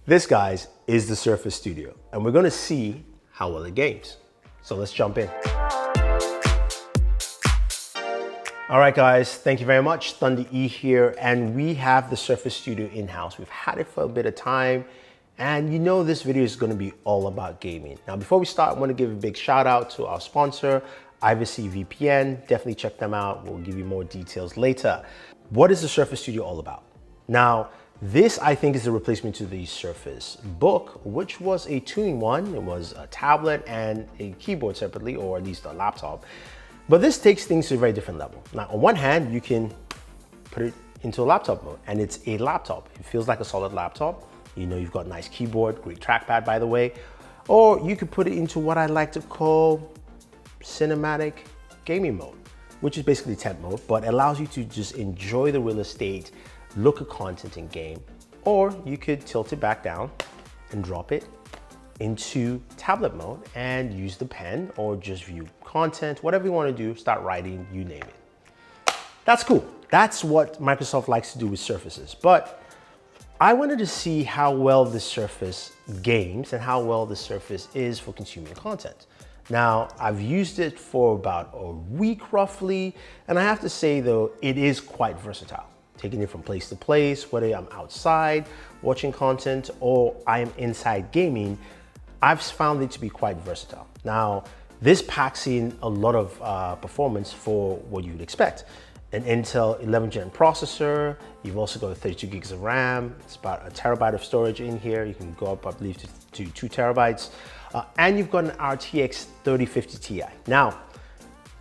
This, guys, is the Surface Studio, and we're gonna see how well it games. So let's jump in. All right, guys, thank you very much. Thunder E here, and we have the Surface Studio in-house. We've had it for a bit of time, and you know this video is gonna be all about gaming. Now, before we start, I wanna give a big shout out to our sponsor, Privacy VPN. Definitely check them out. We'll give you more details later. What is the Surface Studio all about? Now, this, I think, is a replacement to the Surface Book, which was a two-in-one. It was a tablet and a keyboard separately, or at least a laptop. But this takes things to a very different level. Now, on one hand, you can put it into a laptop mode, and it's a laptop. It feels like a solid laptop. You know, you've got a nice keyboard, great trackpad, by the way. Or you could put it into what I like to call cinematic gaming mode, which is basically tent mode, but allows you to just enjoy the real estate, look at content in game. Or you could tilt it back down and drop it into tablet mode and use the pen or just view content, whatever you want to do, start writing, you name it. That's cool. That's what Microsoft likes to do with Surfaces. But I wanted to see how well the Surface games and how well the Surface is for consuming content. Now, I've used it for about a week roughly, and I have to say though, it is quite versatile. Taking it from place to place, whether I'm outside watching content or I am inside gaming, I've found it to be quite versatile. Now, this packs in a lot of performance for what you'd expect. An Intel 11th gen processor, you've also got 32 gigs of RAM, it's about 1 terabyte of storage in here, you can go up, I believe, to 2 terabytes, and you've got an RTX 3050 Ti. Now,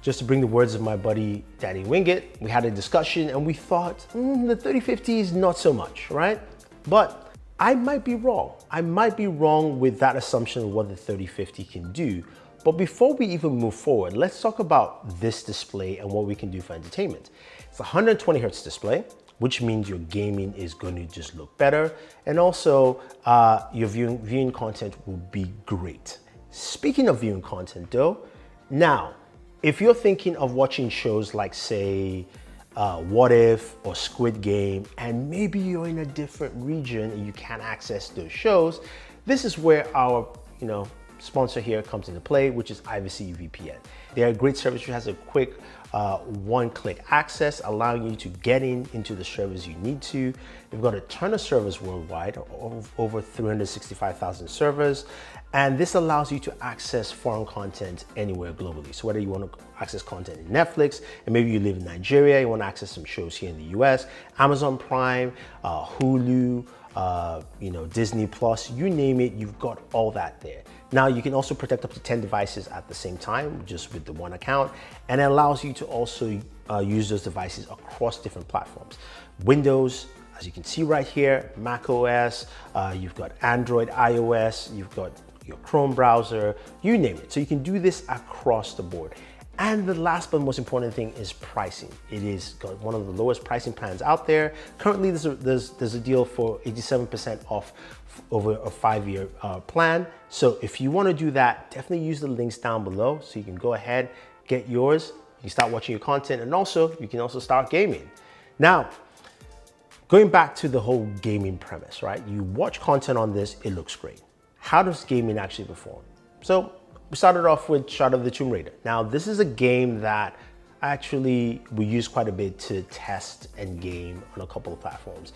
just to bring the words of my buddy Danny Wingett, we had a discussion and we thought, the 3050 is not so much, right? But I might be wrong. I might be wrong with that assumption of what the 3050 can do. But before we even move forward, let's talk about this display and what we can do for entertainment. It's a 120 Hertz display, which means your gaming is going to just look better. And also your viewing content will be great. Speaking of viewing content though, now, if you're thinking of watching shows like, say, What If or Squid Game, and maybe you're in a different region and you can't access those shows, this is where our sponsor here comes into play, which is Privacy VPN. They're a great service which has a quick one-click access, allowing you to get into the servers you need to. They've got a ton of servers worldwide, over 365,000 servers, and this allows you to access foreign content anywhere globally. So whether you want to access content in Netflix, and maybe you live in Nigeria, you want to access some shows here in the US, Amazon Prime, Hulu, Disney Plus, you name it, you've got all that there. Now you can also protect up to 10 devices at the same time, just with the one account, and it allows you to also use those devices across different platforms. Windows, as you can see right here, Mac OS, you've got Android, iOS, you've got your Chrome browser, you name it. So you can do this across the board. And the last but most important thing is pricing. It is got one of the lowest pricing plans out there. Currently, there's a deal for 87% off over a 5-year plan. So if you want to do that, definitely use the links down below so you can go ahead, get yours, you can start watching your content, and also you can also start gaming. Now, going back to the whole gaming premise, right? You watch content on this, it looks great. How does gaming actually perform? So we started off with Shadow of the Tomb Raider. Now, this is a game that actually we use quite a bit to test and game on a couple of platforms.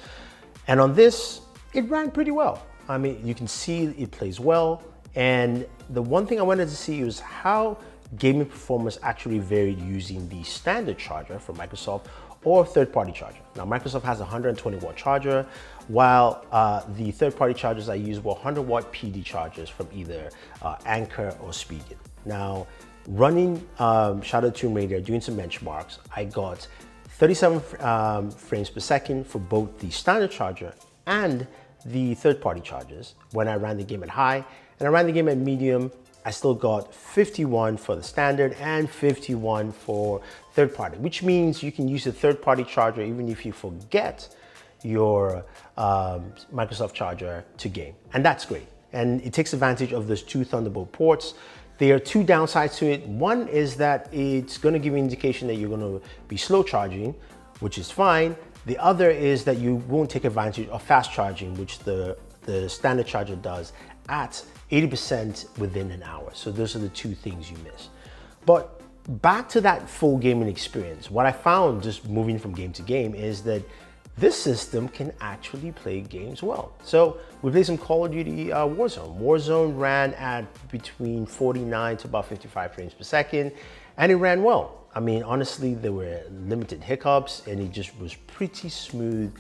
And on this, it ran pretty well. I mean, you can see it plays well. And the one thing I wanted to see was how gaming performance actually varied using the standard charger from Microsoft or third-party charger. Now, Microsoft has a 120 watt charger, while the third-party chargers I use were 100 watt PD chargers from either Anker or Spigen. Now, running Shadow of the Tomb Raider, doing some benchmarks, I got 37 frames per second for both the standard charger and the third-party chargers when I ran the game at high, and I ran the game at medium. I still got 51 for the standard and 51 for third party, which means you can use a third party charger even if you forget your Microsoft charger to game. And that's great. And it takes advantage of those 2 Thunderbolt ports. There are 2 downsides to it. One is that it's going to give you an indication that you're going to be slow charging, which is fine. The other is that you won't take advantage of fast charging, which the the standard charger does at 80% within an hour. So those are the two things you miss. But back to that full gaming experience, what I found just moving from game to game is that this system can actually play games well. So we played some Call of Duty Warzone. Warzone ran at between 49 to about 55 frames per second, and it ran well. I mean, honestly, there were limited hiccups, and it just was pretty smooth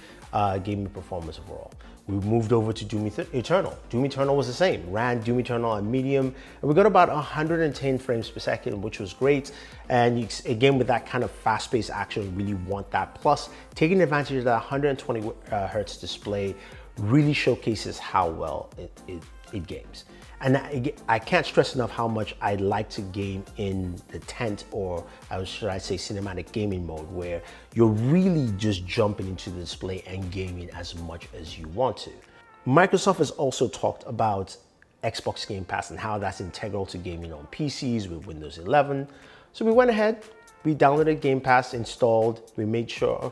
gaming performance overall. We moved over to Doom Eternal. Doom Eternal was the same. Ran Doom Eternal on medium, and we got about 110 frames per second, which was great. And again, with that kind of fast-paced action, you really want that. Plus, taking advantage of that 120 hertz display really showcases how well it games. And I can't stress enough how much I like to game in the tent, or should I say cinematic gaming mode, where you're really just jumping into the display and gaming as much as you want to. Microsoft has also talked about Xbox Game Pass and how that's integral to gaming on PCs with Windows 11. So we went ahead, we downloaded Game Pass, installed, we made sure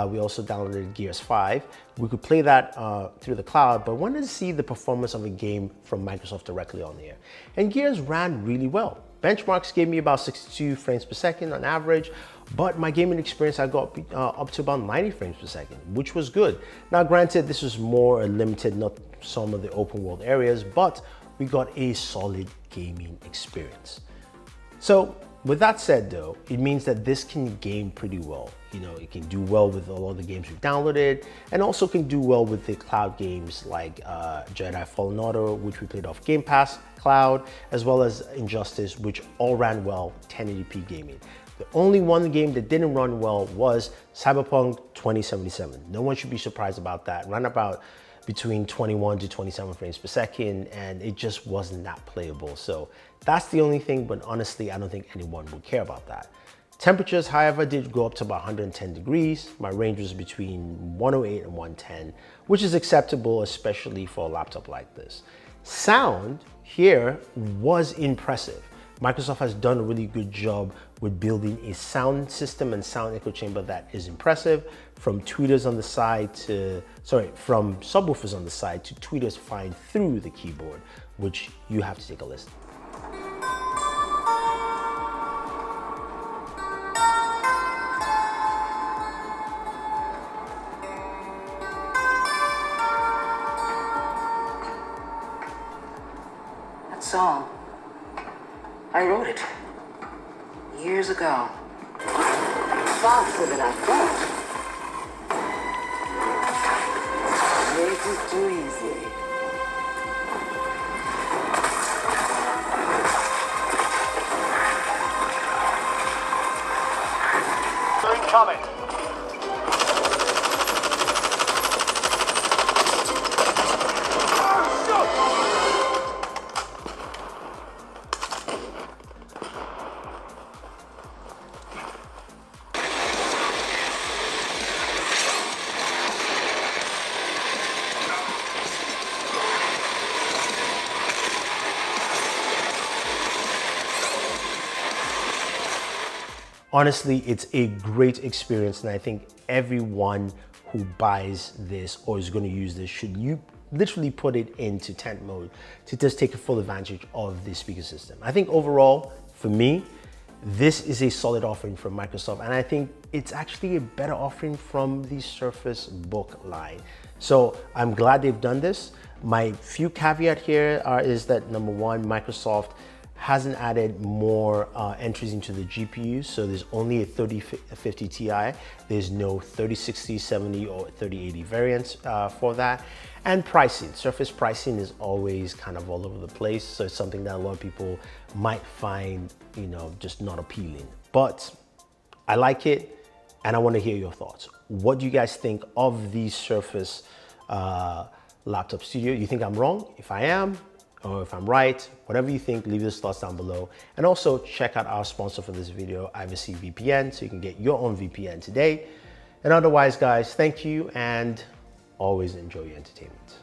we also downloaded Gears 5. We could play that through the cloud, but wanted to see the performance of a game from Microsoft directly on there. And Gears ran really well. Benchmarks gave me about 62 frames per second on average, but my gaming experience, I got up to about 90 frames per second, which was good. Now, granted, this was more limited, not some of the open world areas, but we got a solid gaming experience. So, with that said though, it means that this can game pretty well. You know, it can do well with all of the games we've downloaded, and also can do well with the cloud games like Jedi Fallen Order, which we played off Game Pass Cloud, as well as Injustice, which all ran well 1080p gaming. The only one game that didn't run well was Cyberpunk 2077. No one should be surprised about that. Ran about between 21 to 27 frames per second, and it just wasn't that playable. So that's the only thing, but honestly, I don't think anyone would care about that. Temperatures, however, did go up to about 110 degrees. My range was between 108 and 110, which is acceptable, especially for a laptop like this. Sound here was impressive. Microsoft has done a really good job with building a sound system and sound echo chamber that is impressive, from tweeters on the side to, from subwoofers on the side to tweeters flying through the keyboard, which you have to take a listen. That song, I wrote it years ago. Faster than I thought. This is too easy. Incoming. Honestly, it's a great experience, and I think everyone who buys this or is going to use this should literally put it into tent mode to just take a full advantage of this speaker system. I think overall, for me, this is a solid offering from Microsoft, and I think it's actually a better offering from the Surface Book line. So I'm glad they've done this. My few caveat here is that number one, Microsoft hasn't added more entries into the GPUs, so there's only a 3050 Ti. There's no 3060, 70, or 3080 variants for that. And pricing, Surface pricing is always kind of all over the place, so it's something that a lot of people might find, you know, just not appealing. But I like it, and I want to hear your thoughts. What do you guys think of the Surface Laptop Studio? You think I'm wrong? If I am, or if I'm right, whatever you think, leave those thoughts down below. And also check out our sponsor for this video, VPN, so you can get your own VPN today. And otherwise, guys, thank you, and always enjoy your entertainment.